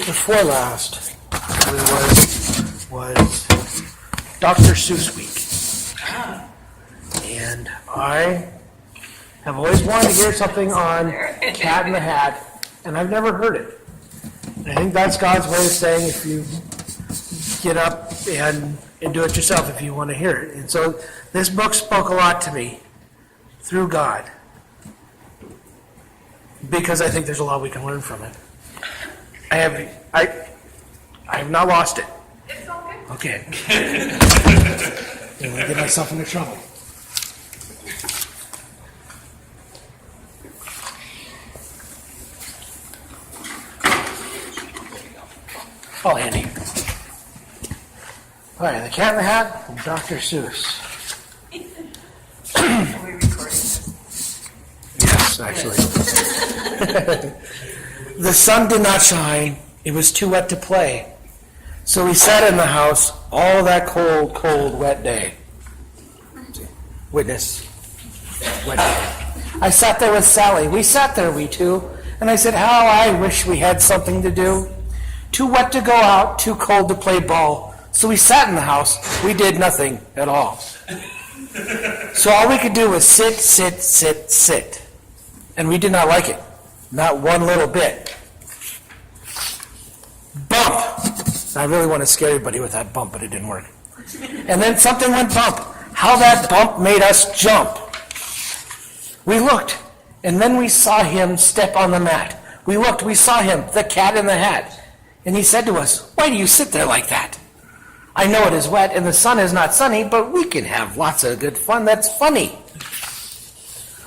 before last was Dr. Seuss week. And I have always wanted to hear something on Cat in the Hat, and I've never heard it. And I think that's God's way of saying if you get up and do it yourself if you want to hear it. And so this book spoke a lot to me through God, because I think there's a lot we can learn from it. I have not lost it. It's all good. Okay. Don't want to get myself into trouble. Oh, Andy. All right, The Cat in the Hat from Dr. Seuss. Are we recording? Yes, actually. The sun did not shine. It was too wet to play. So we sat in the house all that cold, cold, wet day. Witness. Wet day. I sat there with Sally. We sat there, we two. And I said, how I wish we had something to do. Too wet to go out, too cold to play ball. So we sat in the house. We did nothing at all. So all we could do was sit, sit, sit, sit. And we did not like it. Not one little bit. Bump! I really want to scare everybody with that bump, but it didn't work. And then something went bump. How that bump made us jump. We looked, and then we saw him step on the mat. We looked, we saw him, the Cat in the Hat. And he said to us, why do you sit there like that? I know it is wet and the sun is not sunny, but we can have lots of good fun that's funny.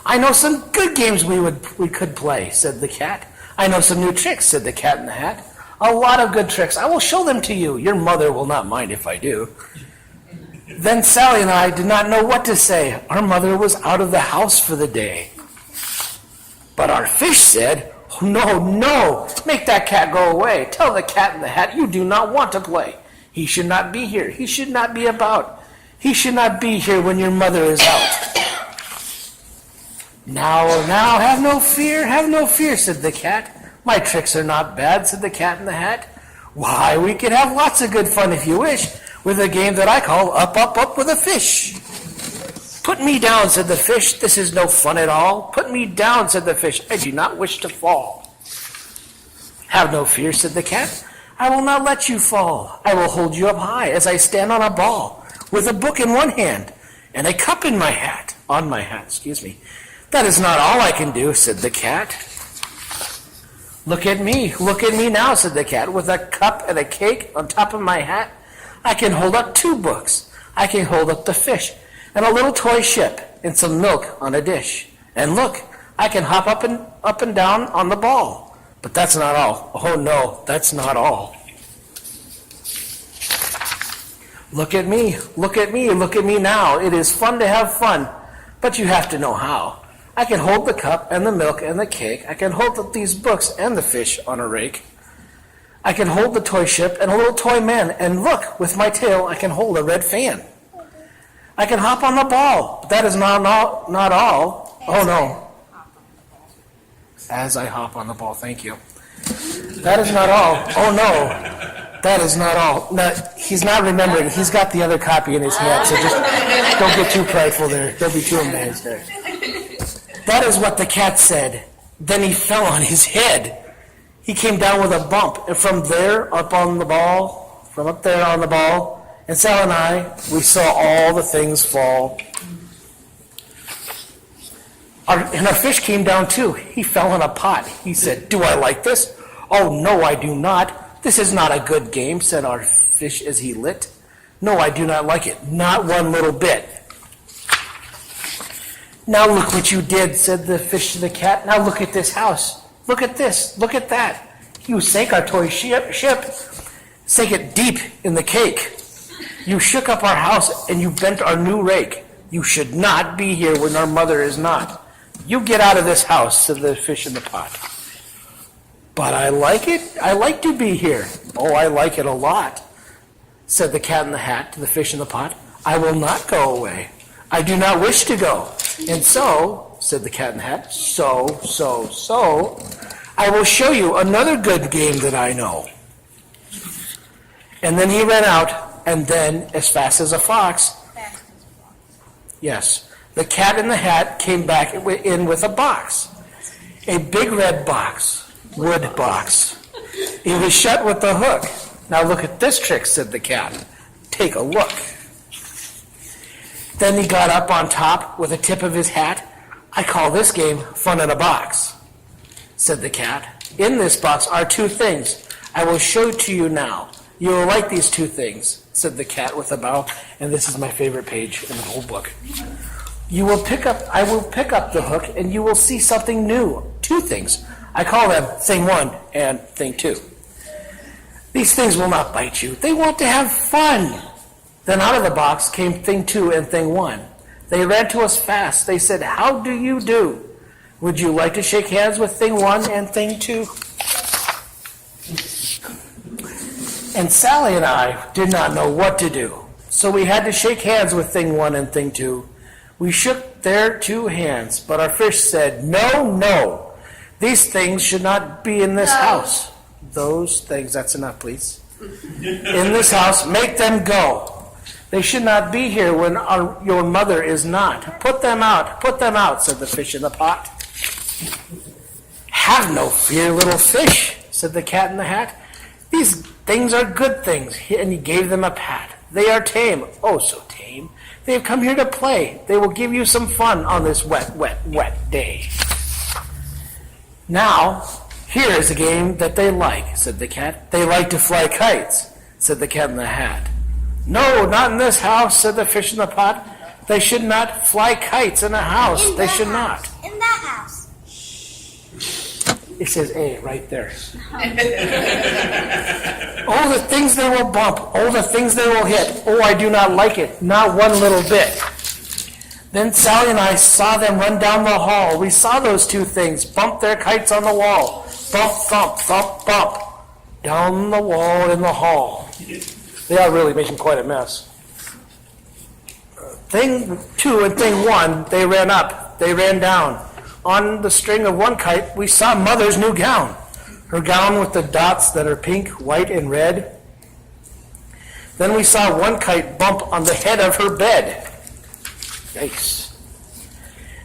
I know some good games we could play, said the cat. I know some new tricks, said the Cat in the Hat. A lot of good tricks. I will show them to you. Your mother will not mind if I do. Then Sally and I did not know what to say. Our mother was out of the house for the day. But our fish said, oh, no, make that cat go away. Tell the Cat in the Hat you do not want to play. He should not be here. He should not be about. He should not be here when your mother is out. Now, have no fear, said the cat. My tricks are not bad, said the Cat in the Hat. Why, we can have lots of good fun if you wish, with a game that I call Up, Up, Up with a Fish. Put me down, said the fish. This is no fun at all. Put me down, said the fish. I do not wish to fall. Have no fear, said the cat. I will not let you fall. I will hold you up high as I stand on a ball, with a book in one hand and a cup in my hat. On my hat, excuse me. That is not all I can do, said the cat. Look at me now, said the cat, with a cup and a cake on top of my hat. I can hold up 2 books. I can hold up the fish and a little toy ship and some milk on a dish. And look, I can hop up and down on the ball. But that's not all. Oh no, that's not all. Look at me now. It is fun to have fun, but you have to know how. I can hold the cup and the milk and the cake. I can hold up these books and the fish on a rake. I can hold the toy ship and a little toy man. And look, with my tail, I can hold a red fan. I can hop on the ball, but that is not all. Oh no. As I hop on the ball, thank you. That is not all. Oh no. That is not all. No, he's not remembering. He's got the other copy in his hand, so just don't get too prideful there. Don't be too amazed there. That is what the cat said. Then he fell on his head. He came down with a bump, and from there up on the ball, and Sal and I, we saw all the things fall. And our fish came down too. He fell in a pot. He said, do I like this? Oh, no, I do not. This is not a good game, said our fish as he lit. No, I do not like it. Not one little bit. Now look what you did, said the fish to the cat. Now look at this house. Look at this. Look at that. You sank our toy ship. Sank it deep in the cake. You shook up our house and you bent our new rake. You should not be here when our mother is not. You get out of this house, said the fish in the pot. But I like it. I like to be here. Oh, I like it a lot, said the Cat in the Hat to the fish in the pot. I will not go away. I do not wish to go. And so, said the Cat in the Hat, so, I will show you another good game that I know. And then he ran out, and then, as fast as a fox, yes, the cat in the hat came back in with a box. A big red box, wood box. It was shut with the hook. Now look at this trick, said the cat. Take a look. Then he got up on top with the tip of his hat. I call this game fun in a box, said the cat. In this box are two things. I will show to you now. You will like these two things, said the cat with a bow. And this is my favorite page in the whole book. I will pick up the hook, and you will see something new. Two things. I call them thing one and thing two. These things will not bite you. They want to have fun. Then out of the box came thing two and thing one. They ran to us fast. They said, how do you do? Would you like to shake hands with thing one and thing two? And Sally and I did not know what to do. So we had to shake hands with thing one and thing two. We shook their two hands, but our fish said, no, no. These things should not be in this house. Those things, that's enough, please. In this house, make them go. They should not be here when your mother is not. Put them out, said the fish in the pot. Have no fear, little fish, said the cat in the hat. These things are good things, and he gave them a pat. They are tame, oh so tame. They have come here to play. They will give you some fun on this wet, wet, wet day. Now, here is a game that they like, said the cat. They like to fly kites, said the cat in the hat. No, not in this house, said the fish in the pot. They should not fly kites in a house. They should not. In that house. It says A right there. Oh, the things they will bump. Oh, the things they will hit. Oh, I do not like it. Not one little bit. Then Sally and I saw them run down the hall. We saw those two things bump their kites on the wall. Bump, thump, thump, bump. Down the wall in the hall. They are really making quite a mess. Thing two and thing one, they ran up. They ran down. On the string of one kite, we saw Mother's new gown. Her gown with the dots that are pink, white, and red. Then we saw one kite bump on the head of her bed. Yikes.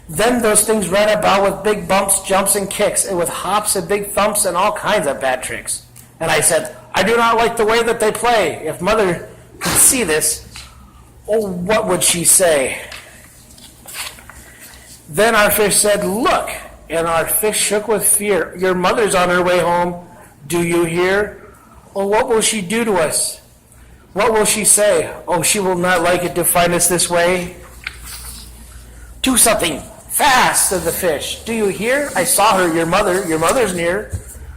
Then those things ran about with big bumps, jumps, and kicks, and with hops and big thumps and all kinds of bad tricks. And I said, I do not like the way that they play. If Mother could see this, oh, what would she say? Then our fish said, look, and our fish shook with fear. Your mother's on her way home. Do you hear? Oh, what will she do to us? What will she say? Oh, she will not like it to find us this way. Do something fast, said the fish. Do you hear? I saw her, your mother's near.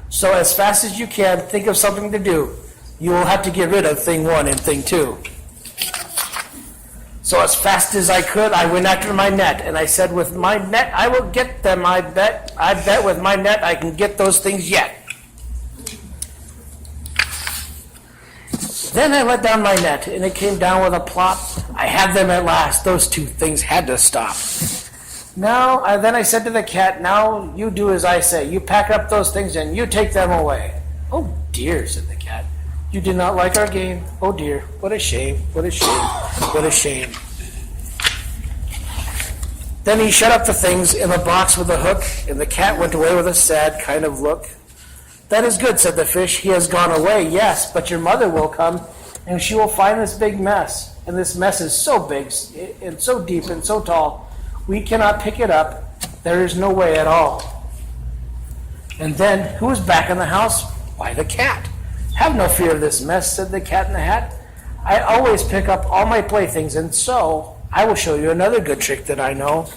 So as fast as you can, think of something to do. You will have to get rid of thing one and thing two. So as fast as I could, I went after my net, and I said, with my net, I will get them, I bet. I bet with my net I can get those things yet. Then I let down my net, and it came down with a plop. I had them at last. Those two things had to stop. Then I said to the cat, now you do as I say. You pack up those things, and you take them away. Oh, dear, said the cat. You did not like our game? Oh dear, what a shame, what a shame, what a shame. Then he shut up the things in the box with a hook, and the cat went away with a sad kind of look. That is good, said the fish. He has gone away, yes, but your mother will come, and she will find this big mess. And this mess is so big, and so deep, and so tall, we cannot pick it up. There is no way at all. And then, who is back in the house? Why, the cat. Have no fear of this mess, said the cat in the hat. I always pick up all my playthings, and so I will show you another good trick that I know.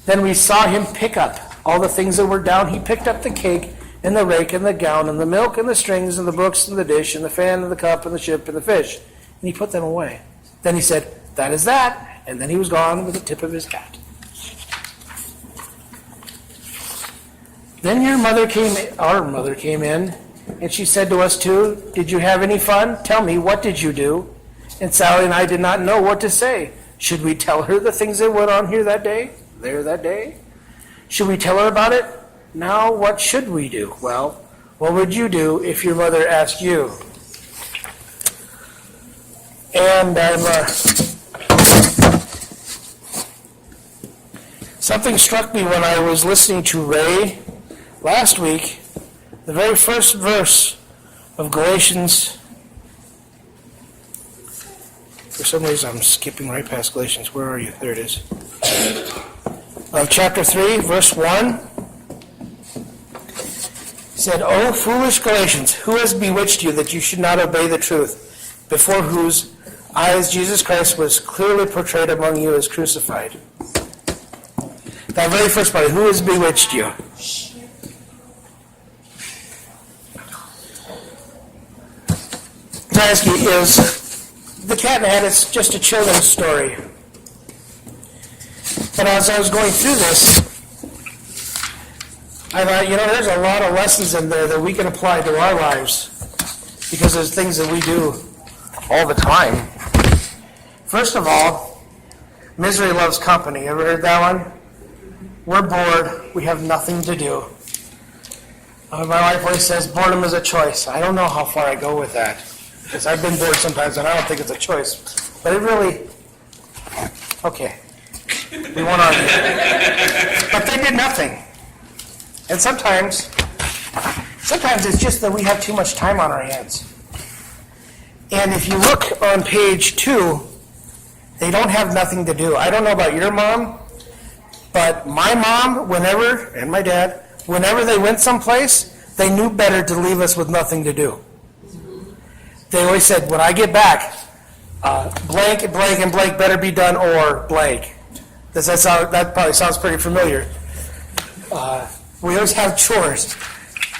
Then we saw him pick up all the things that were down. He picked up the cake, and the rake, and the gown, and the milk, and the strings, and the books, and the dish, and the fan, and the cup, and the ship, and the fish. And he put them away. Then he said, that is that. And then he was gone with the tip of his hat. Then our mother came in, and she said to us too, did you have any fun? Tell me, what did you do? And Sally and I did not know what to say. Should we tell her the things that went on here that day? Should we tell her about it? Now, what should we do? Well, What would you do if your mother asked you? And something struck me when I was listening to Ray last week. The very first verse of Galations. For some reason, I'm skipping right past Galations. Where are you? There it is. Of chapter 3, verse 1. Said, "O foolish Galatians, who has bewitched you that you should not obey the truth, before whose eyes Jesus Christ was clearly portrayed among you as crucified?" That very first part, who has bewitched you? To ask you, is The Cat in the Hat, it's just a children's story. And as I was going through this, I thought, there's a lot of lessons in there that we can apply to our lives, because there's things that we do all the time. First of all, misery loves company. Ever heard that one? We're bored. We have nothing to do. My wife always says boredom is a choice. I don't know how far I go with that, because I've been bored sometimes, and I don't think it's a choice. But it really, okay, we won't argue. But they did nothing. And sometimes it's just that we have too much time on our hands. And if you look on page 2, they don't have nothing to do. I don't know about your mom, but my mom, and my dad, whenever they went someplace, they knew better to leave us with nothing to do. They always said, when I get back, blank, and blank, and blank better be done, or blank. That probably sounds pretty familiar. We always have chores.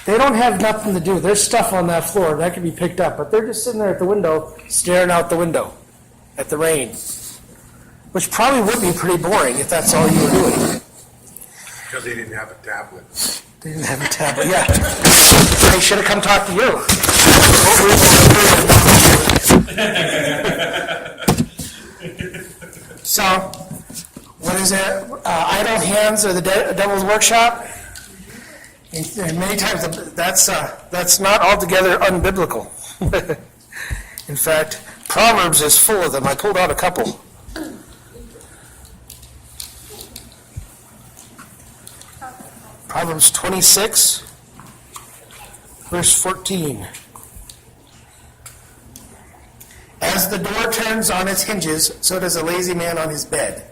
They don't have nothing to do. There's stuff on that floor that can be picked up, but they're just sitting there at the window, staring out the window at the rain, which probably would be pretty boring if that's all you were doing. Because they didn't have a tablet. They didn't have a tablet, yeah. They should have come talk to you. So, what is it? Idle hands are the devil's workshop. And many times that's not altogether unbiblical. In fact, Proverbs is full of them. I pulled out a couple. Proverbs 26, verse 14. As the door turns on its hinges, so does a lazy man on his bed.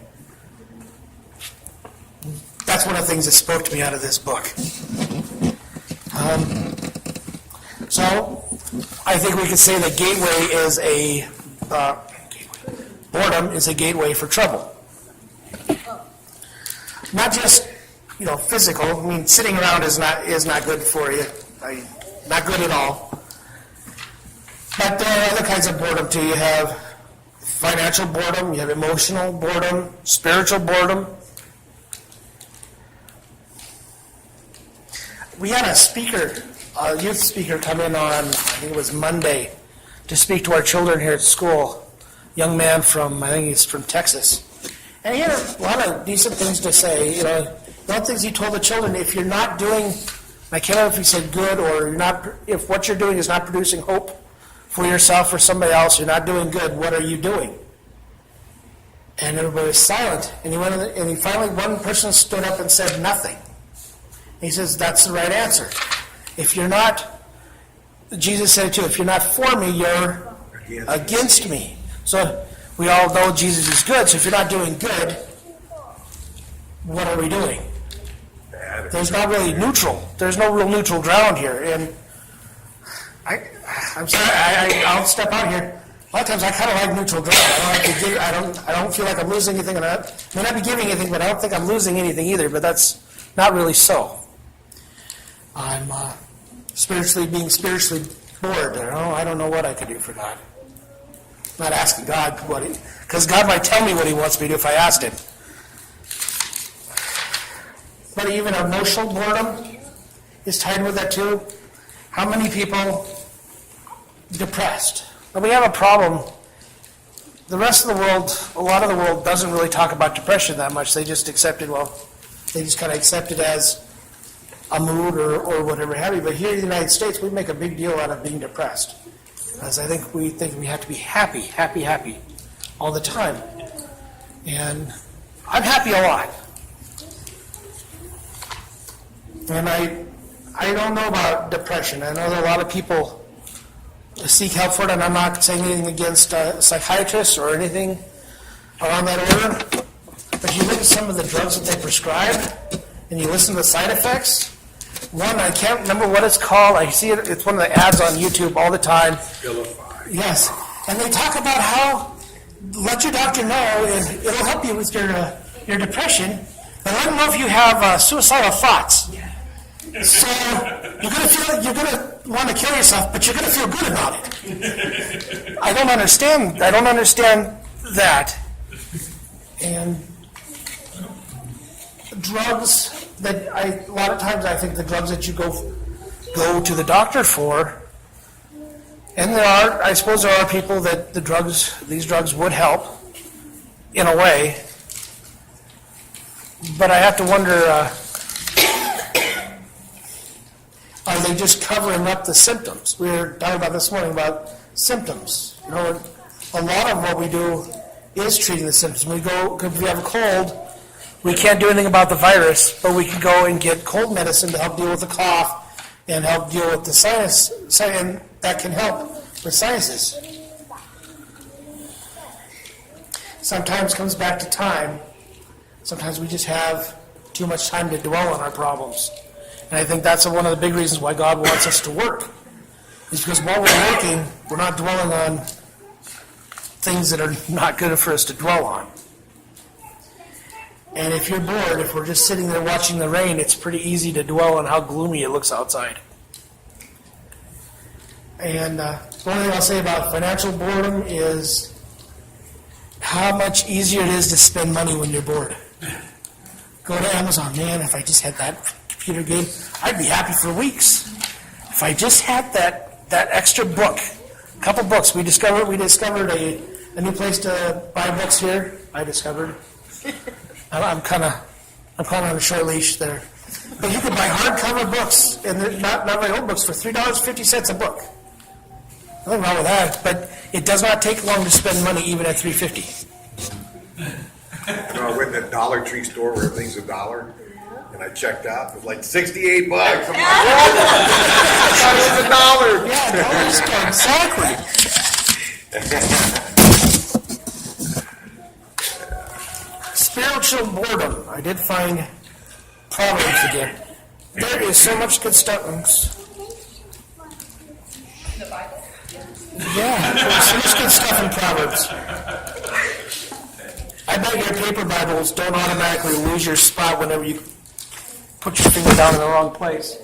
That's one of the things that spoke to me out of this book. So, I think we could say that boredom is a gateway for trouble. Not just, physical. I mean, sitting around is not good for you. Not good at all. But there are other kinds of boredom too. You have financial boredom, you have emotional boredom, spiritual boredom. We had a youth speaker come in on, I think it was Monday, to speak to our children here at school. Young man from, I think he's from Texas. And he had a lot of decent things to say. One of the things he told the children, if you're not doing, I can't remember if he said good, or if what you're doing is not producing hope for yourself or somebody else, you're not doing good, what are you doing? And everybody was silent. And he finally, one person stood up and said nothing. He says, that's the right answer. If you're not, Jesus said it too, if you're not for me, you're against me. So we all know Jesus is good, so if you're not doing good, what are we doing? There's not really neutral. There's no real neutral ground here. And I'm sorry, I'll step out here. A lot of times I kind of like neutral ground. I don't feel like I'm losing anything. And I may not be giving anything, but I don't think I'm losing anything either. But that's not really so. I'm being spiritually bored. I don't know what I could do for God. I'm not asking God because God might tell me what He wants me to do if I asked Him. But even emotional boredom is tied with that too. How many people depressed? But we have a problem. The rest of the world, a lot of the world doesn't really talk about depression that much. They just accept it, they just kind of accept it as a mood or whatever have you. But here in the United States, we make a big deal out of being depressed. Because I think we have to be happy, happy, happy all the time. And I'm happy a lot. And I don't know about depression. I know that a lot of people seek help for it, and I'm not saying anything against psychiatrists or anything around that order. But you look at some of the drugs that they prescribe, and you listen to the side effects. One, I can't remember what it's called. I see it, it's one of the ads on YouTube all the time. Vilify. Yes. And they talk about how, let your doctor know, and it'll help you with your depression, but let them know if you have suicidal thoughts. So you're gonna want to kill yourself, but you're gonna feel good about it. I don't understand that. And drugs that a lot of times I think the drugs that you go to the doctor for, and I suppose there are people that these drugs would help in a way, but I have to wonder, are they just covering up the symptoms? We were talking about this morning about symptoms. You know, a lot of what we do is treating the symptoms. If we have a cold, we can't do anything about the virus, but we can go and get cold medicine to help deal with the cough and help deal with the sinus, and that can help with sinuses. Sometimes comes back to time. Sometimes we just have too much time to dwell on our problems. And I think that's one of the big reasons why God wants us to work. Is because while we're working, we're not dwelling on things that are not good for us to dwell on. And if you're bored, if we're just sitting there watching the rain, it's pretty easy to dwell on how gloomy it looks outside. And the only thing I'll say about financial boredom is how much easier it is to spend money when you're bored. Go to Amazon. Man, if I just had that computer game, I'd be happy for weeks. If I just had that extra book, a couple books. We discovered a new place to buy books here. I discovered. I'm kind of on a short leash there. But you can buy hardcover books, and they're not very old books, for $3.50 a book. Nothing wrong with that, but it does not take long to spend money, even at $3.50. You know, I went in a Dollar Tree store where everything's $1, and I checked out. It was like $68. I'm like, what? I thought it was $1. Yeah, dollar store, exactly. Spiritual boredom. I did find Proverbs again. There is so much good stuff. Yeah, there's so much good stuff in Proverbs. I bet your paper Bibles don't automatically lose your spot whenever you put your finger down in the wrong place.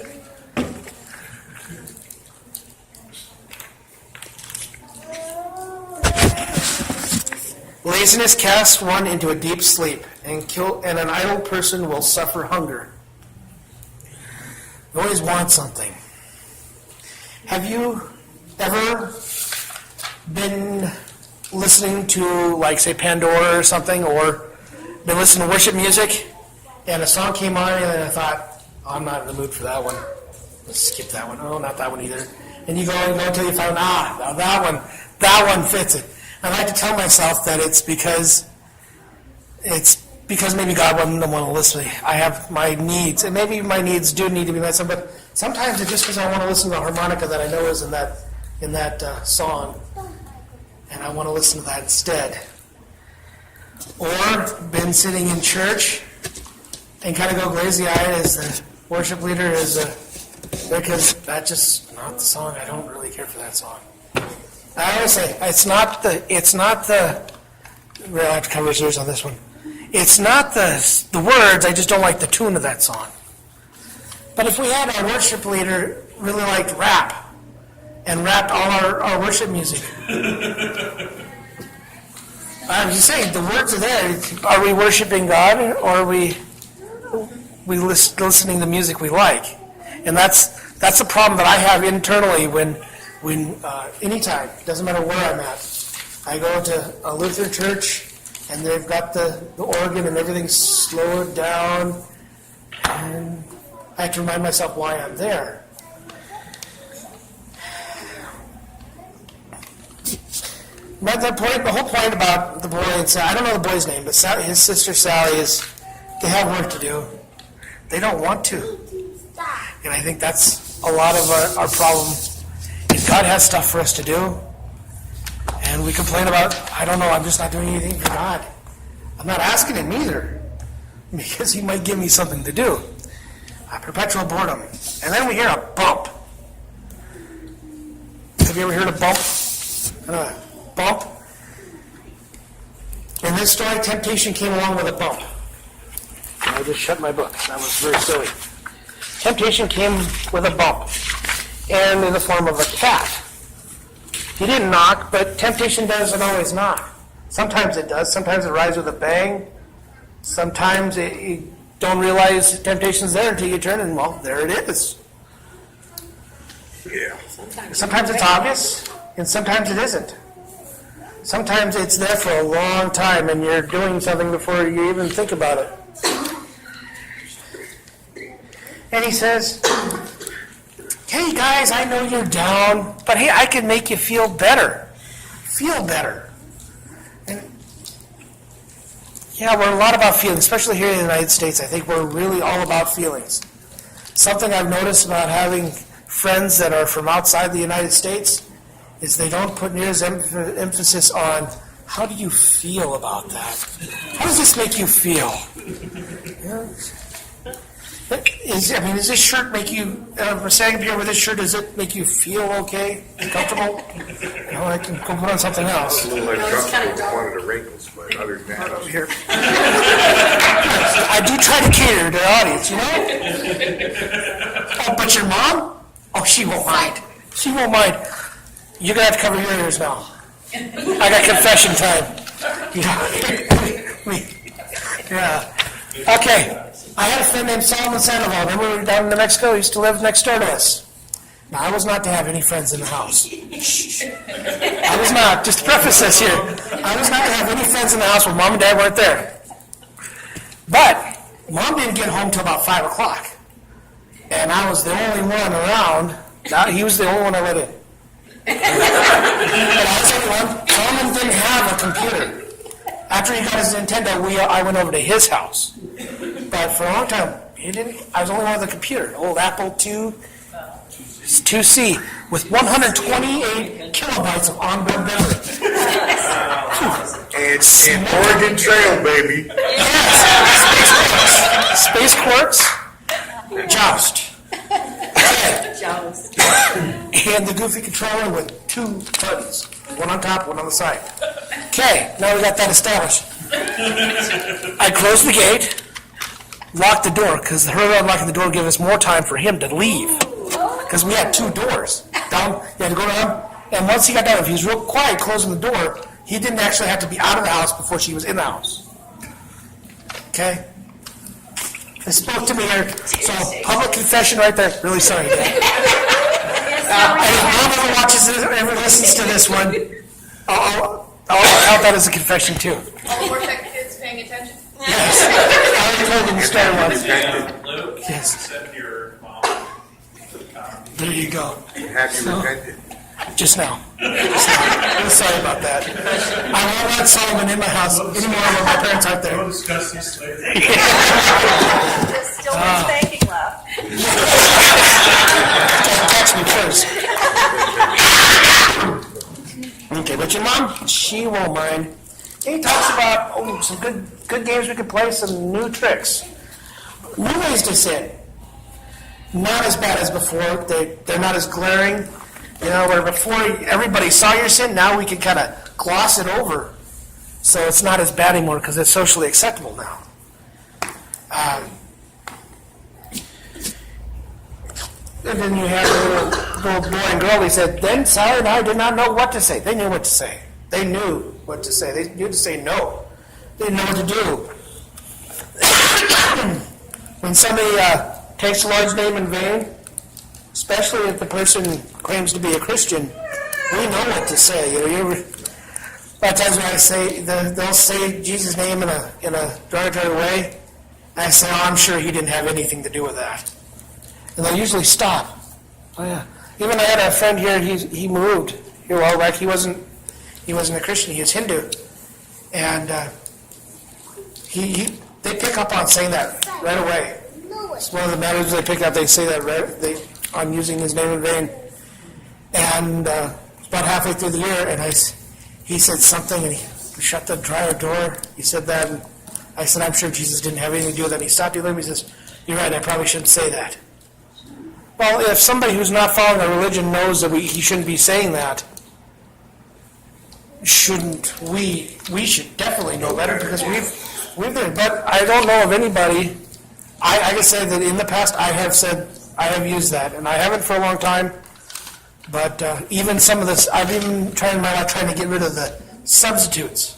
Laziness casts one into a deep sleep, and an idle person will suffer hunger. You always want something. Have you ever been listening to, like, say, Pandora or something, or been listening to worship music, and a song came on, and I thought, oh, I'm not in the mood for that one. Let's skip that one. Oh, not that one either. And you go until you find, now that one fits it. I like to tell myself that it's because maybe God wouldn't want to listen to me. I have my needs, and maybe my needs do need to be met. But sometimes it's just because I want to listen to the harmonica that I know is in that song, and I want to listen to that instead. Or been sitting in church and kind of go glazy-eyed as the worship leader is because that's just not the song. I don't really care for that song. I always say it's not the. We'll have to cover yours on this one. It's not the words. I just don't like the tune of that song. But if we had our worship leader really liked rap and rapped all our worship music, I was just saying the words are there. Are we worshiping God, or are we listening to music we like? And that's the problem that I have internally when anytime, doesn't matter where I'm at. I go to a Lutheran church, and they've got the organ and everything's slowed down, and I have to remind myself why I'm there. But the whole point about the boy and Sally, I don't know the boy's name, but his sister Sally they have work to do. They don't want to. And I think that's a lot of our problem. Is God has stuff for us to do, and we complain about, I don't know, I'm just not doing anything for God. I'm not asking him either, because he might give me something to do. Perpetual boredom. And then we hear a bump. Have you ever heard a bump? Bump. In this story, temptation came along with a bump. I just shut my book. That was very silly. Temptation came with a bump, and in the form of a cat. He didn't knock, but temptation doesn't always knock. Sometimes it does. Sometimes it arrives with a bang. Sometimes you don't realize temptation's there until you turn and, well, there it is. Yeah. Sometimes it's obvious, and sometimes it isn't. Sometimes it's there for a long time, and you're doing something before you even think about it. And he says, hey guys, I know you're down, but hey, I can make you feel better. Feel better. And yeah, we're a lot about feelings, especially here in the United States. I think we're really all about feelings. Something I've noticed about having friends that are from outside the United States is they don't put near as emphasis on how do you feel about that? How does this make you feel? Does this shirt make you, we're standing here with this shirt, does it make you feel okay, comfortable? I can go put on something else. A little uncomfortable with one of the wrinkles, but other than that, Here. I do try to cater to the audience, Oh, but your mom? Oh, she won't mind. She won't mind. You're going to have to cover your ears now. I got confession time. Yeah. Okay. I had a friend named Solomon Sandoval. Remember we were down in New Mexico? He used to live next door to us. Now, I was not to have any friends in the house. I was not. Just to preface this here. I was not to have any friends in the house when Mom and Dad weren't there. But Mom didn't get home till about 5 o'clock. And I was the only one around. He was the only one I let in. And I was the only one. Solomon didn't have a computer. After he got his Nintendo, I went over to his house. But for a long time, I was the only one with a computer. Old Apple IIc with 128 kilobytes of onboard memory. and Oregon Trail, baby. Yes. Space Quartz. Joust. And the Goofy controller with 2 buttons. One on top, one on the side. Okay, now we got that established. I closed the gate, locked the door, because her unlocking the door gave us more time for him to leave. Because we had 2 doors. Down, you had to go down, and once he got down, if he was real quiet closing the door, he didn't actually have to be out of the house before she was in the house. Okay? They spoke to me here, so public confession right there. Really sorry, Dad. And if Mom ever watches this, ever listens to this one, I'll count that as a confession too. All the Worsech kids paying attention? Yes. I already told them the story once. Luke, Yes. send your mom to the car. There you go. Have you repented? Just now. I'm sorry about that. I won't let Solomon in my house anymore when my parents aren't We'll there. discuss this later. There's still one spanking left. Catch me first. Okay, but your mom, she won't mind. He talks about some good games we could play, some new tricks. New ways to sin. Not as bad as before. They're not as glaring. Where before everybody saw your sin, now we can kind of gloss it over. So it's not as bad anymore because it's socially acceptable now. And then you have the little boy and girl. He said, then Sally and I did not know what to say. They knew what to say. They knew what to say. They knew to say no. They didn't know what to do. When somebody takes the Lord's name in vain, especially if the person claims to be a Christian, we know what to say. A lot of times when I say, they'll say Jesus' name in a derogatory way, I say, oh, I'm sure he didn't have anything to do with that. and they'll usually stop. Oh yeah. Even I had a friend here. He moved here. Well, like he wasn't a Christian. He was Hindu, and they pick up on saying that right away. It's one of the matters they pick up. They say that on using his name in vain. And about halfway through the year, and he said something, and he shut the dryer door. He said that, and I said, I'm sure Jesus didn't have anything to do with that. He stopped. He looked at me. He says, you're right. I probably shouldn't say that. Well, if somebody who's not following a religion knows that he shouldn't be saying that, shouldn't we? We should definitely know better because we've been. But I don't know of anybody. I can say that in the past I have used that, and I haven't for a long time. But even some of this, I've even trying to get rid of the substitutes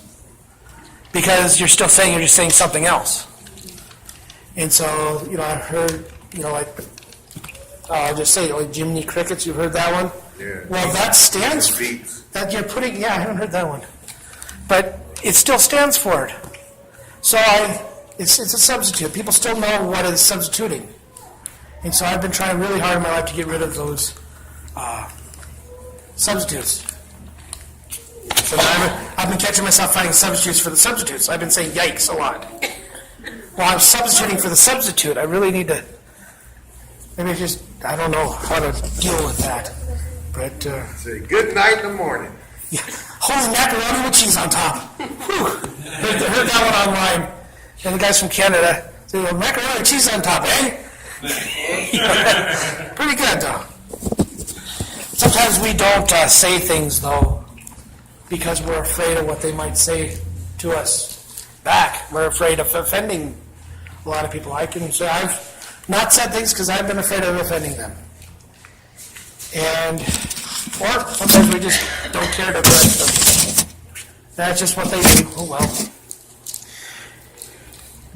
because you're still saying you're just saying something else. And so I've heard like. I'll just say, like Jiminy Crickets, you've heard that one? Yeah. Well, that stands for, that you're putting, I haven't heard that one. But it still stands for it. So it's a substitute. People still know what is substituting. And so I've been trying really hard in my life to get rid of those substitutes. So now I've been catching myself finding substitutes for the substitutes. I've been saying yikes a lot. Well, I'm substituting for the substitute. I really need to... Maybe I don't know how to deal with that. But, Say good night in the morning. yeah. Holy macaroni with cheese on top. Whew. Heard that one online. And the guys from Canada say, well, macaroni with cheese on top, eh? Pretty good, though. Sometimes we don't say things, though, because we're afraid of what they might say to us back. We're afraid of offending a lot of people. I can say I've not said things because I've been afraid of offending them. Or sometimes we just don't care to correct them. That's just what they do. Oh well.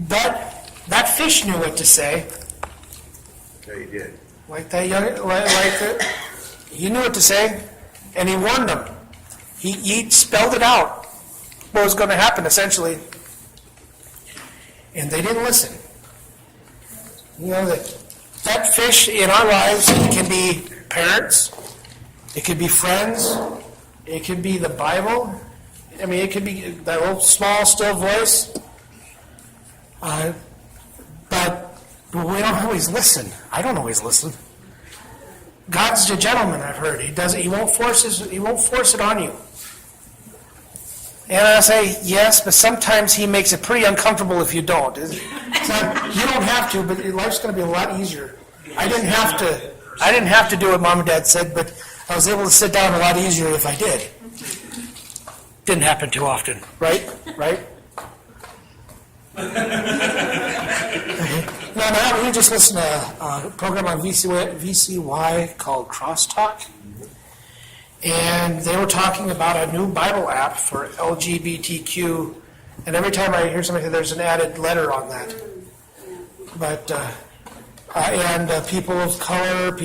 But that fish knew what to say. Yeah, you did. Like that he knew what to say, and he warned them. He spelled it out, what was going to happen, essentially. And they didn't listen. That fish in our lives, it can be parents, it could be friends, it could be the Bible. I mean, it could be that old small, still voice. But we don't always listen. I don't always listen. God's a gentleman, I've heard. He won't force it on you. And I say yes, but sometimes he makes it pretty uncomfortable if you don't. You don't have to, but life's going to be a lot easier. I didn't have to do what Mom and Dad said, but I was able to sit down a lot easier if I did. Didn't happen too often, right? Now we just listened to a program on VCY called Crosstalk. And they were talking about a new Bible app for LGBTQ. And every time I hear somebody say there's an added letter on that. But, and people of color,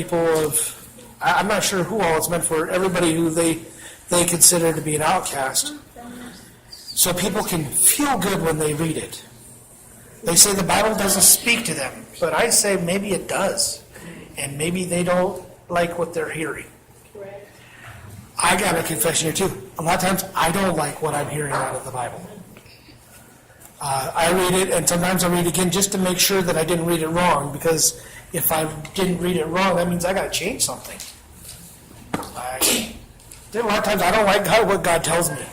I'm not sure who all it's meant for, everybody who they consider to be an outcast. So people can feel good when they read it. They say the Bible doesn't speak to them, but I say maybe it does. And maybe they don't like what they're hearing. I got a confession here too. A lot of times I don't like what I'm hearing out of the Bible. I read it, and sometimes I read it again just to make sure that I didn't read it wrong, because if I didn't read it wrong, that means I got to change something. A lot of times I don't like what God tells me.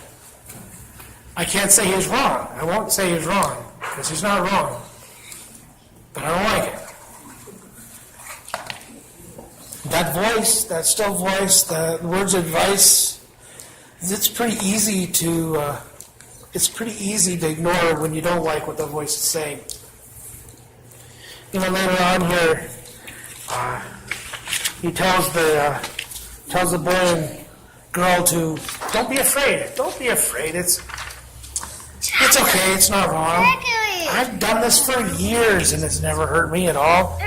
I can't say He's wrong. I won't say He's wrong, because He's not wrong. But I don't like it. That voice, that still voice, the words of advice, it's pretty easy to ignore when you don't like what the voice is saying. Later on here, he tells the boy and girl to don't be afraid. Don't be afraid. It's okay. It's not wrong. I've done this for years and it's never hurt me at all.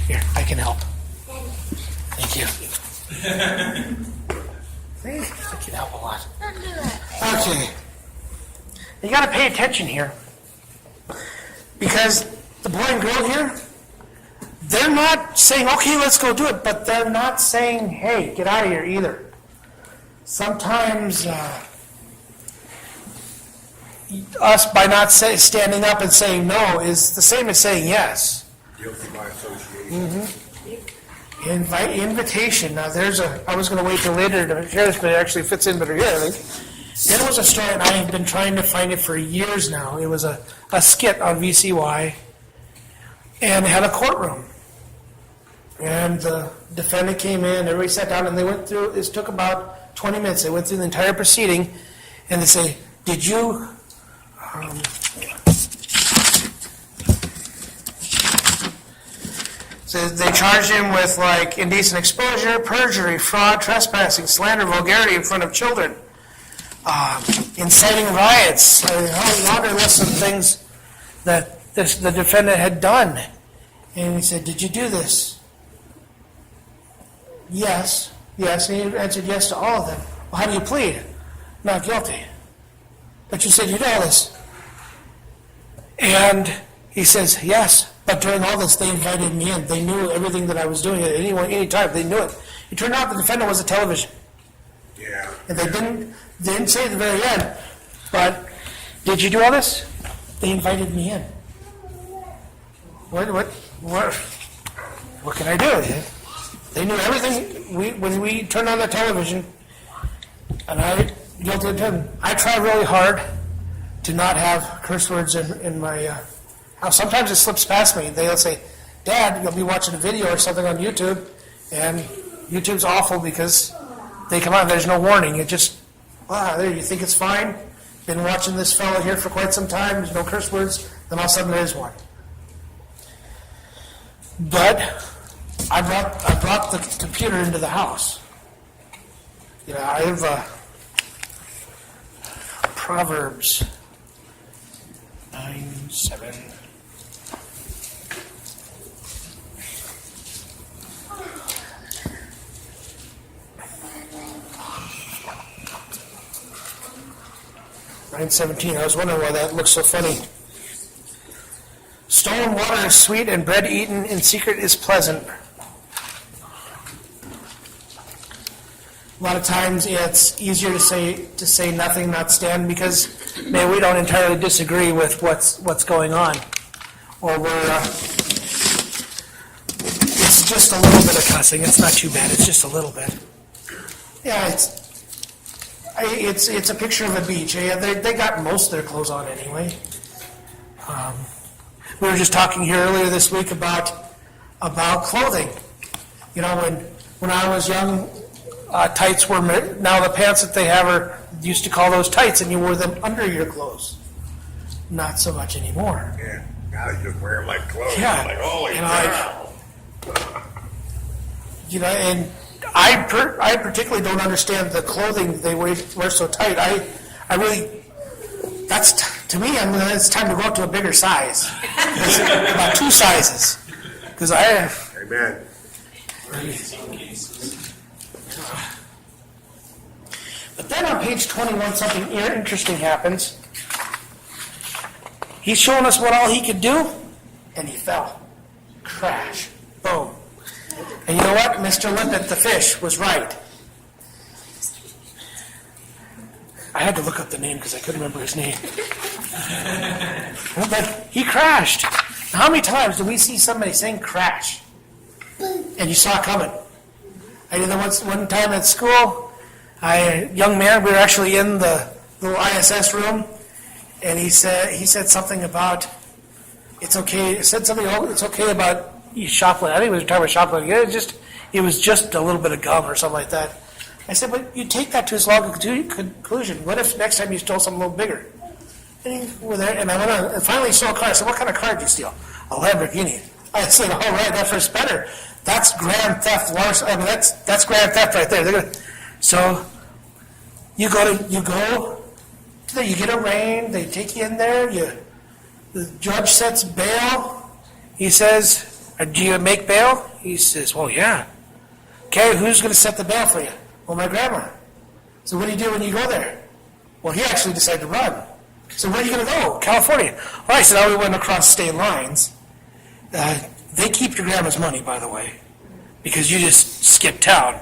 Here, I can help. Thank you. See? I can help a lot. Okay. You got to pay attention here. Because the boy and girl here, they're not saying, okay, let's go do it, but they're not saying, hey, get out of here either. Sometimes us, by not standing up and saying no, is the same as saying yes. Guilty by association. Invitation. Now, I was going to wait till later to share this, but it actually fits in better here, I think. There was a story, and I have been trying to find it for years now. It was a skit on VCY, and it had a courtroom. And the defendant came in, everybody sat down, and they went through, it took about 20 minutes. They went through the entire proceeding, and they say, did you, so they charged him with like indecent exposure, perjury, fraud, trespassing, slander, vulgarity in front of children, inciting riots, a laundry list of things that the defendant had done. And he said, did you do this? Yes. Yes. And he answered yes to all of them. Well, how do you plead? Not guilty. But you said you did all this. And he says, yes. But during all this, they invited me in. They knew everything that I was doing at any time. They knew it. It turned out the defendant was a television. Yeah. And they didn't say at the very end, but did you do all this? They invited me in. What can I do? They knew everything. When we turned on the television, and I guilty of them. I try really hard to not have curse words in my house. Sometimes it slips past me. They'll say, Dad, you'll be watching a video or something on YouTube, and YouTube's awful because they come out and there's no warning. It just, there, you think it's fine? Been watching this fellow here for quite some time, there's no curse words, then all of a sudden there is one. But I brought the computer into the house. You know, I have Proverbs 9:7. (9:17). I was wondering why that looks so funny. Stolen water is sweet, and bread eaten in secret is pleasant. A lot of times it's easier to say nothing, not stand, because maybe we don't entirely disagree with what's going on, or it's just a little bit of cussing. It's not too bad. It's just a little bit. Yeah, it's a picture of a beach. Yeah, they got most of their clothes on anyway. We were just talking here earlier this week about clothing. You know, when I was young, tights were, now the pants that they have are, used to call those tights, and you wore them under your clothes. Not so much anymore. Yeah. Now you just wear them like clothes. Yeah. Like, holy And cow. You know, and I particularly don't understand the clothing they wear so tight. I really, to me, it's time to go up to a bigger size. It's about 2 sizes. Because Amen. But then on page 21, something interesting happens. He's showing us what all he could do, and he fell. Crash. Boom. And you know what? Mr. Limpet, the fish, was right. I had to look up the name because I couldn't remember his name. But he crashed. Now, how many times do we see somebody saying crash? And you saw it coming. I did that one time at school. A young man, we were actually in the little ISS room, and he said something about it's okay. It said something. Oh, it's okay about you shoplifting. I think we were talking about shoplifting. It was just a little bit of gum or something like that. I said, but you take that to its logical conclusion. What if next time you stole something a little bigger? And he was there, and I went on, and finally he stole a car. I said, what kind of car did you steal? A Lamborghini. I said, all right, that first better. That's grand theft. That's grand theft right there. So you get arraigned. They take you in there. The judge sets bail. He says, do you make bail? He says, well, yeah. Okay, who's going to set the bail for you? Well, my grandma. So what do you do when you go there? Well, he actually decided to run. So where are you going to go? California. All right, so now we went across state lines. They keep your grandma's money, by the way, because you just skipped town.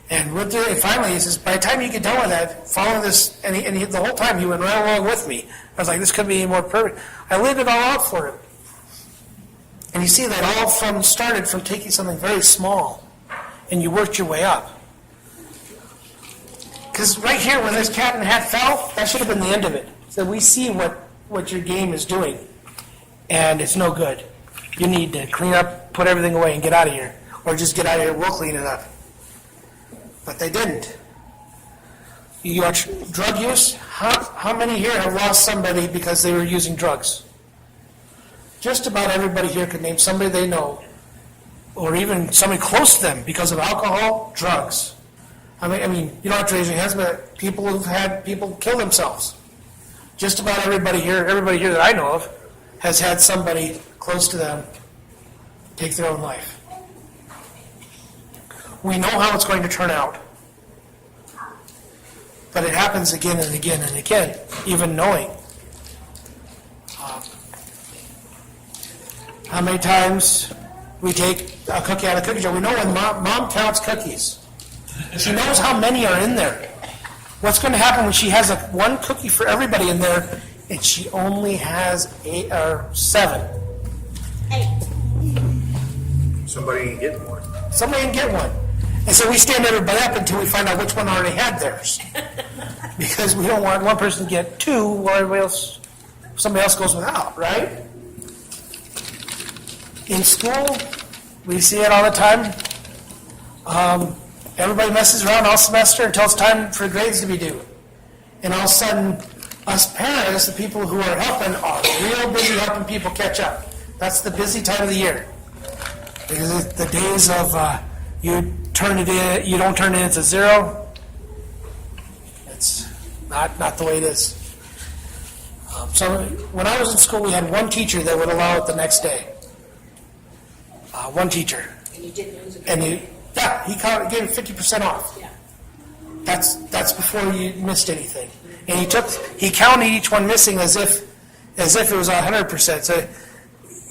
And finally, he says, by the time you get done with that, follow this, and the whole time he went right along with me. I was like, this couldn't be any more perfect. I laid it all out for him. And you see that all started from taking something very small, and you worked your way up. Because right here, when this cat in the hat fell, that should have been the end of it. So we see what your game is doing, and it's no good. You need to clean up, put everything away, and get out of here. Or just get out of here, we'll clean it up. But they didn't. You watch drug use. How many here have lost somebody because they were using drugs? Just about everybody here could name somebody they know, or even somebody close to them because of alcohol, drugs. I mean, you don't have to raise your hands, but people who've had people kill themselves. Just about everybody here that I know of, has had somebody close to them take their own life. We know how it's going to turn out. But it happens again and again and again, even knowing. How many times we take a cookie out of cookie jar? We know when mom counts cookies. She knows how many are in there. What's going to happen when she has one cookie for everybody in there, and she only has 8 or 7? 8. Somebody ain't getting one. Somebody can get one. And so we stand everybody up until we find out which one already had theirs. Because we don't want one person to get 2 while somebody else goes without, right? In school, we see it all the time. Everybody messes around all semester until it's time for grades to be due. And all of a sudden, us parents, the people who are helping, are real busy helping people catch up. That's the busy time of the year. Because the days of you don't turn it into 0, it's not the way it is. So when I was in school, we had one teacher that would allow it the next day. One teacher. And you didn't lose a And he gave it 50% off. Yeah. That's before you missed anything. And he counted each one missing as if it was 100%. So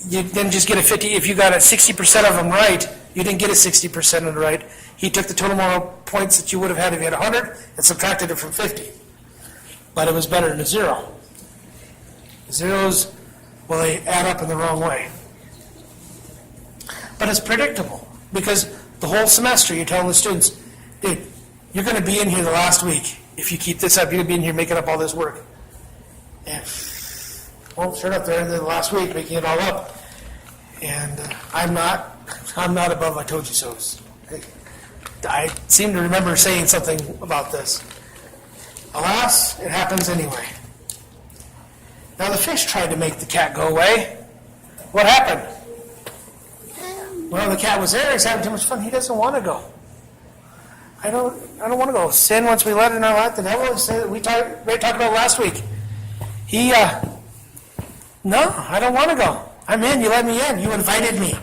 you didn't just get a 50. If you got 60% of them right, you didn't get a 60% of it right. He took the total amount of points that you would have had if you had 100 and subtracted it from 50. But it was better than a 0. Zeros, well, they add up in the wrong way. But it's predictable because the whole semester you're telling the students, dude, you're going to be in here the last week. If you keep this up, you're going to be in here making up all this work. And, well, sure enough, they're in there the last week making it all up. And I'm not above I told you so. I seem to remember saying something about this. Alas, it happens anyway. Now the fish tried to make the cat go away. What happened? Well, the cat was there. He's having too much fun. He doesn't want to go. I don't want to go. Sin, once we let it in our life, the devil, we talked about last week. No, I don't want to go. I'm in. You let me in. You invited me.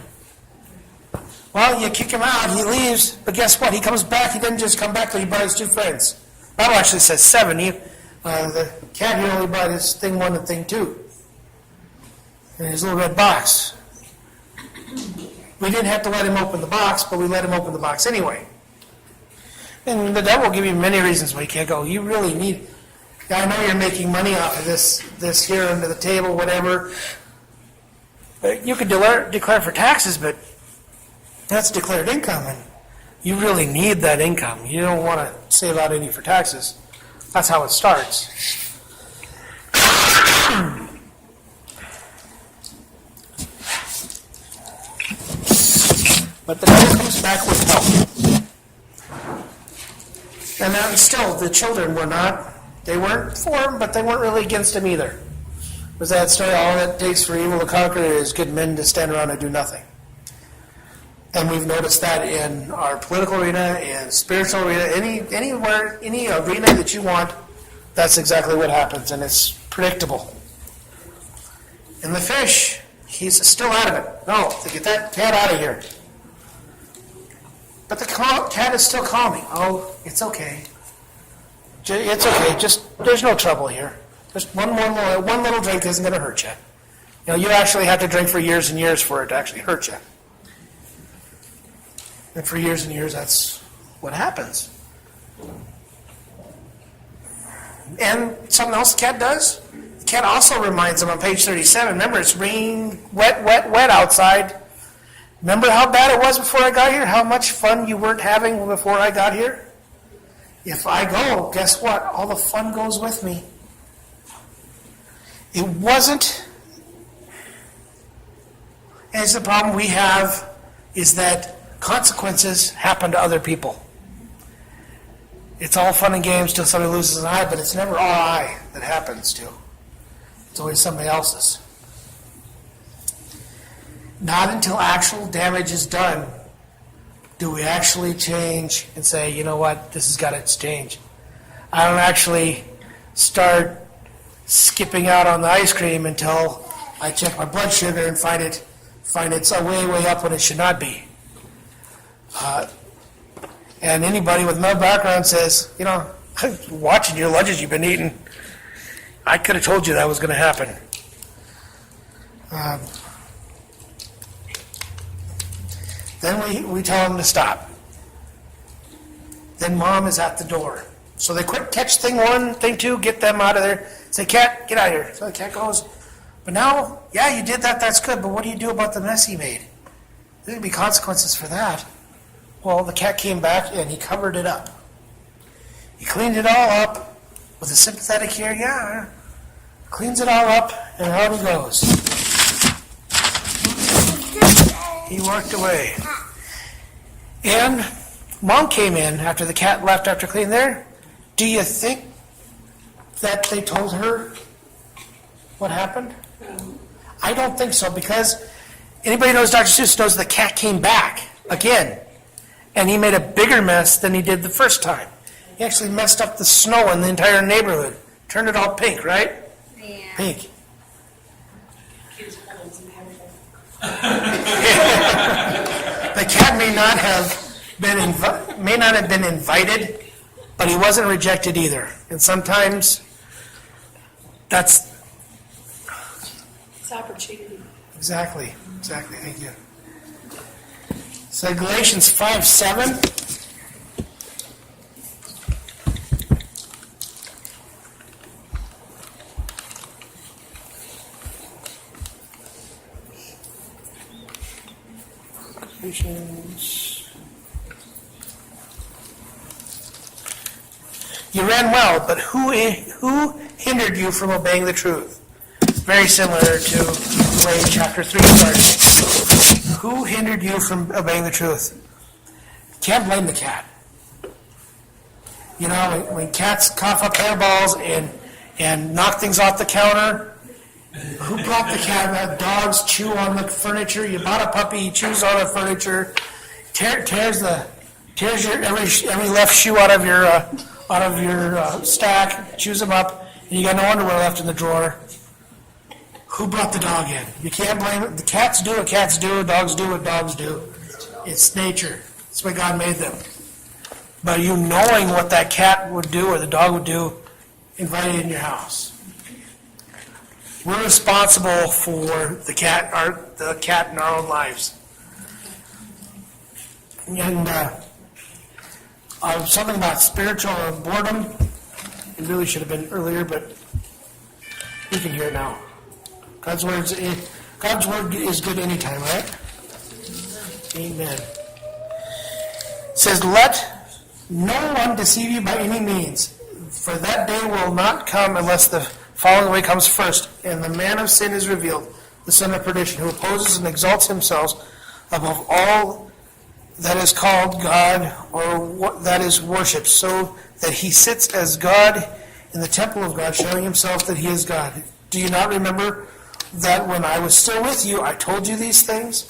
Well, you kick him out. He leaves. But guess what? He comes back. He doesn't just come back till he brought his 2 friends. The Bible actually says 7. The cat here only brought his thing 1 and thing 2. In his little red box. We didn't have to let him open the box, but we let him open the box anyway. And the devil will give you many reasons why you can't go. You really need... I know you're making money off of this here under the table, whatever. You could declare for taxes, but that's declared income, and you really need that income. You don't want to save out any for taxes. That's how it starts. But the devil comes back with help. And then still, the children they weren't for him, but they weren't really against him either. It was that story, all it takes for evil to conquer is good men to stand around and do nothing. And we've noticed that in our political arena, in spiritual arena, anywhere, any arena that you want, that's exactly what happens, and it's predictable. And the fish, he's still adamant. No, to get that cat out of here. But the cat is still calming. Oh, it's okay. It's okay. Just there's no trouble here. Just one little drink isn't going to hurt you. You know, you actually have to drink for years and years for it to actually hurt you. And for years and years, that's what happens. And something else the cat does, the cat also reminds them on page 37, remember it's raining, wet outside. Remember how bad it was before I got here? How much fun you weren't having before I got here? If I go, guess what? All the fun goes with me. It wasn't, and it's the problem we have, is that consequences happen to other people. It's all fun and games till somebody loses an eye, but it's never our eye that happens to. It's always somebody else's. Not until actual damage is done do we actually change and say, you know what, this has got to change. I don't actually start skipping out on the ice cream until I check my blood sugar and find it's way up when it should not be. And anybody with no background says, you know, watching your lunches you've been eating, I could have told you that was going to happen. Then we tell them to stop. Then mom is at the door. So they quit catch thing one, thing two, get them out of there. Say, cat, get out of here. So the cat goes, but now, yeah, you did that, that's good, but what do you do about the mess he made? There's going to be consequences for that. Well, the cat came back and he covered it up. He cleaned it all up with a sympathetic ear, yeah. Cleans it all up, and out he goes. He walked away. And mom came in after the cat left after cleaning there. Do you think that they told her what happened? I don't think so, because anybody who knows Dr. Suess knows the cat came back again. And he made a bigger mess than he did the first time. He actually messed up the snow in the entire neighborhood. Turned it all pink, right? Yeah. Pink. The cat may not have been invited, but he wasn't rejected either. And sometimes that's It's opportunity. exactly. Thank you. So Galations 5:7. Galatians. You ran well, but who hindered you from obeying the truth? Very similar to the way chapter 3 started. Who hindered you from obeying the truth? Can't blame the cat. You know, when cats cough up hairballs and knock things off the counter, who brought the cat? Dogs chew on the furniture. You bought a puppy, he chews on the furniture, tears your every left shoe out of your stack, chews them up, and you got no underwear left in the drawer. Who brought the dog in? You can't blame it. The cats do what cats do. Dogs do what dogs do. It's nature. It's what God made them. But you knowing what that cat would do or the dog would do, invite it in your house. We're responsible for the cat in our own lives. And something about spiritual boredom. It really should have been earlier, but you can hear it now. God's word is good anytime, right? Amen. It says, let no one deceive you by any means, for that day will not come unless the following way comes first, and the man of sin is revealed, the son of perdition, who opposes and exalts himself above all that is called God or that is worshipped, so that he sits as God in the temple of God, showing himself that he is God. Do you not remember that when I was still with you, I told you these things?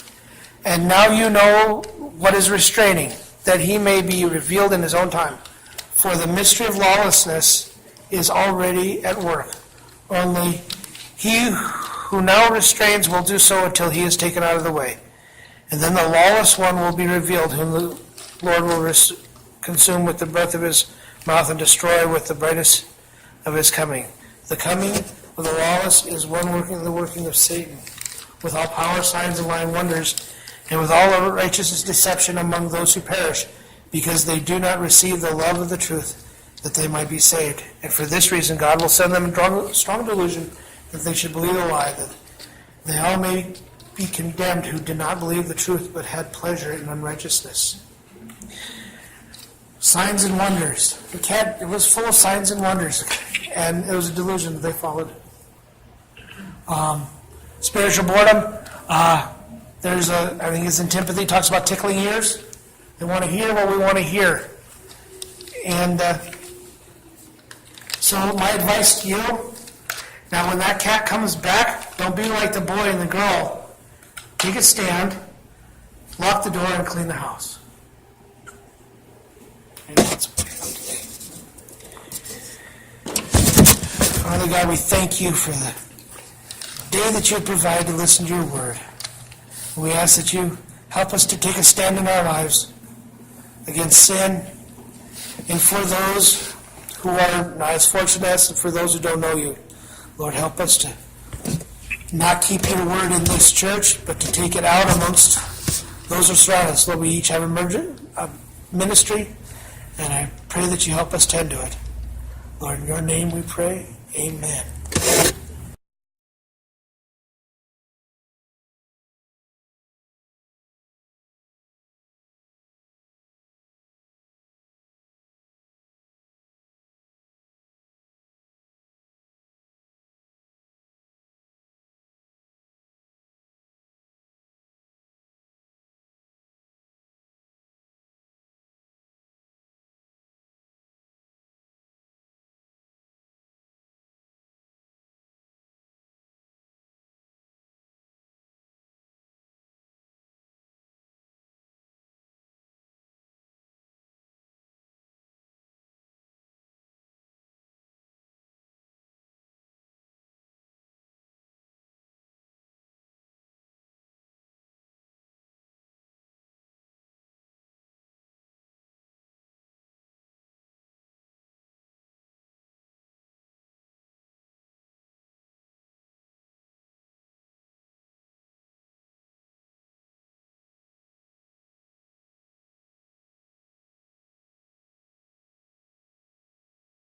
And now you know what is restraining, that he may be revealed in his own time. For the mystery of lawlessness is already at work. Only he who now restrains will do so until he is taken out of the way. And then the lawless one will be revealed, whom the Lord will consume with the breath of his mouth and destroy with the brightness of his coming. The coming of the lawless is the working of Satan, with all power, signs, and lying wonders, and with all unrighteousness, deception among those who perish, because they do not receive the love of the truth, that they might be saved. And for this reason, God will send them strong delusion, that they should believe a lie, that they all may be condemned who did not believe the truth, but had pleasure in unrighteousness. Signs and wonders. It was full of signs and wonders, and it was a delusion that they followed. Spiritual boredom. I think it's in Timothy, talks about tickling ears. They want to hear what we want to hear. And so my advice to you, now when that cat comes back, don't be like the boy and the girl. Take a stand, lock the door, and clean the house. And that's what we have today. Father God, we thank you for the day that you provide to listen to your word. We ask that you help us to take a stand in our lives against sin, and for those who are not as fortunate as, and for those who don't know you. Lord, help us to not keep your word in this church, but to take it out amongst those who surround us. Lord, we each have a ministry, and I pray that you help us tend to it. Lord, in your name we pray, amen.